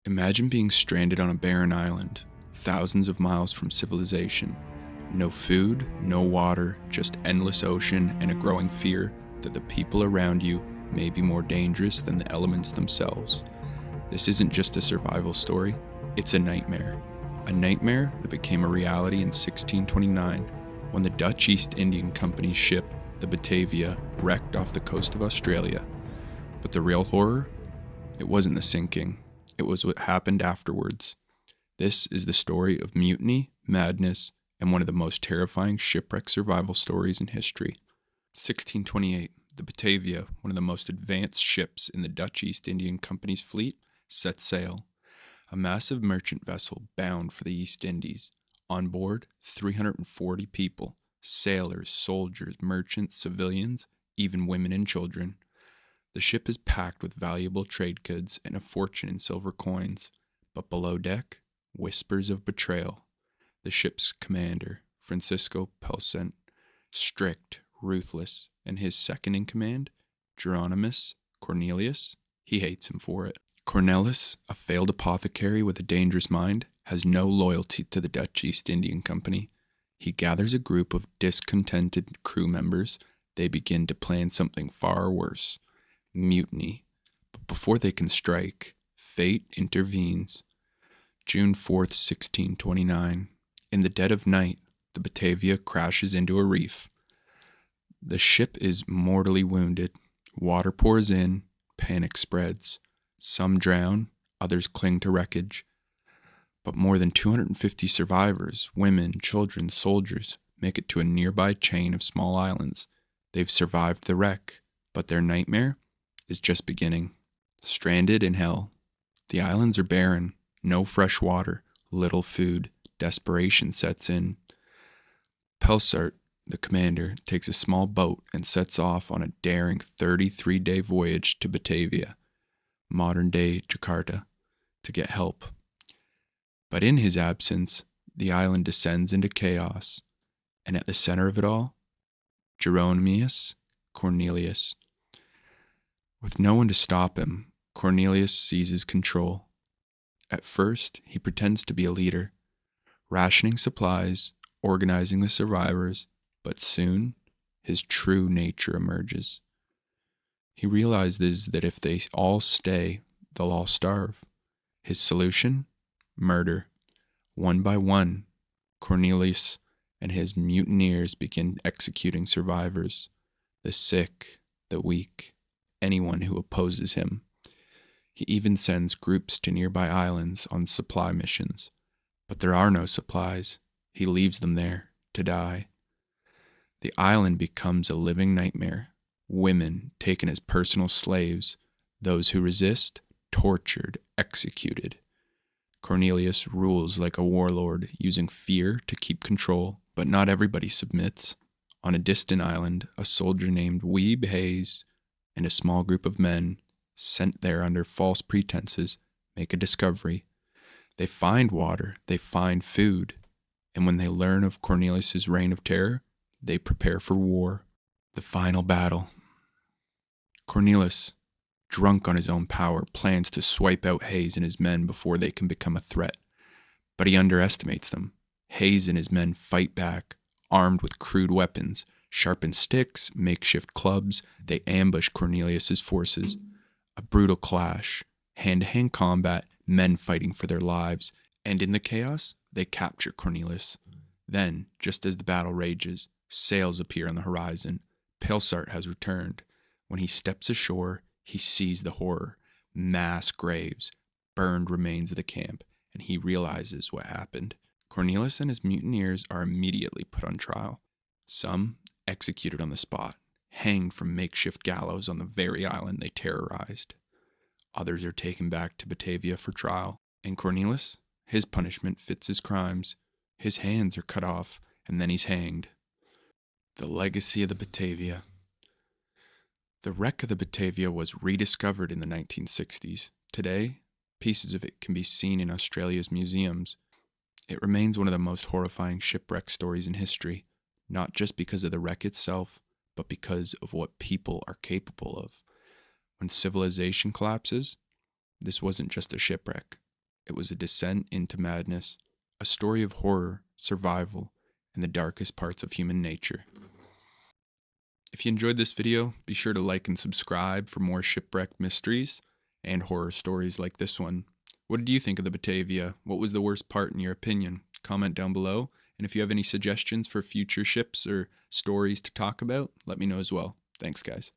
Imagine being stranded on a barren island, thousands of miles from civilization. No food, no water, just endless ocean and a growing fear that the people around you may be more dangerous than the elements themselves. This isn't just a survival story, it's a nightmare. A nightmare that became a reality in 1629 when the Dutch East Indian Company's ship, the Batavia, wrecked off the coast of Australia. But the real horror? It wasn't the sinking. It was what happened afterwards. This is the story of mutiny, madness, and one of the most terrifying shipwreck survival stories in history. 1628, the Batavia, one of the most advanced ships in the Dutch East Indian Company's fleet, set sail. A massive merchant vessel bound for the East Indies. On board, 340 people, sailors, soldiers, merchants, civilians, even women and children. The ship is packed with valuable trade goods and a fortune in silver coins, but below deck, whispers of betrayal. The ship's commander, Francisco Pelcent, strict, ruthless, and his second in command, Cornelius, he hates him for it. Cornelius, a failed apothecary with a dangerous mind, has no loyalty to the Dutch East Indian Company. He gathers a group of discontented crew members. They begin to plan something far worse. Mutiny. But before they can strike, fate intervenes. June 4th, 1629. In the dead of night, the Batavia crashes into a reef. The ship is mortally wounded. Water pours in. Panic spreads. Some drown, others cling to wreckage. But more than 250 survivors, women, children, soldiers, make it to a nearby chain of small islands. They've survived the wreck, but their nightmare is just beginning. Stranded in hell. The islands are barren, no fresh water, little food. Desperation sets in. Pelcent, the commander, takes a small boat and sets off on a daring 33-day voyage to Batavia, modern-day Jakarta, to get help. But in his absence, the island descends into chaos, and at the center of it all, Cornelius. With no one to stop him, Cornelius seizes control. At first, he pretends to be a leader, rationing supplies, organizing the survivors, but soon, his true nature emerges. He realizes that if they all stay, they'll all starve. His solution? Murder. One by one, Cornelius and his mutineers begin executing survivors, the sick, the weak, anyone who opposes him. He even sends groups to nearby islands on supply missions. But there are no supplies. He leaves them there to die. The island becomes a living nightmare. Women taken as personal slaves. Those who resist, tortured, executed. Cornelius rules like a warlord, using fear to keep control. But not everybody submits. On a distant island, a soldier named Weeb Hayes and a small group of men, sent there under false pretenses, make a discovery. They find water, they find food, and when they learn of Cornelius' reign of terror, they prepare for war. The final battle. Cornelius, drunk on his own power, plans to swipe out Hayes and his men before they can become a threat. But he underestimates them. Hayes and his men fight back, armed with crude weapons, sharpened sticks, makeshift clubs. They ambush Cornelius' forces. A brutal clash, hand-to-hand combat, men fighting for their lives, and in the chaos, they capture Cornelius. Then, just as the battle rages, sails appear on the horizon. Pelcent has returned. When he steps ashore, he sees the horror, mass graves, burned remains of the camp, and he realizes what happened. Cornelius and his mutineers are immediately put on trial. Some executed on the spot, hanged from makeshift gallows on the very island they terrorized. Others are taken back to Batavia for trial, and Cornelius, his punishment fits his crimes. His hands are cut off, and then he's hanged. The legacy of the Batavia. The wreck of the Batavia was rediscovered in the 1960s. Today, pieces of it can be seen in Australia's museums. It remains one of the most horrifying shipwreck stories in history, not just because of the wreck itself, but because of what people are capable of. When civilization collapses, this wasn't just a shipwreck. It was a descent into madness, a story of horror, survival, and the darkest parts of human nature. If you enjoyed this video, be sure to like and subscribe for more shipwreck mysteries and horror stories like this one. What did you think of the Batavia? What was the worst part in your opinion? Comment down below, and if you have any suggestions for future ships or stories to talk about, let me know as well. Thanks, guys.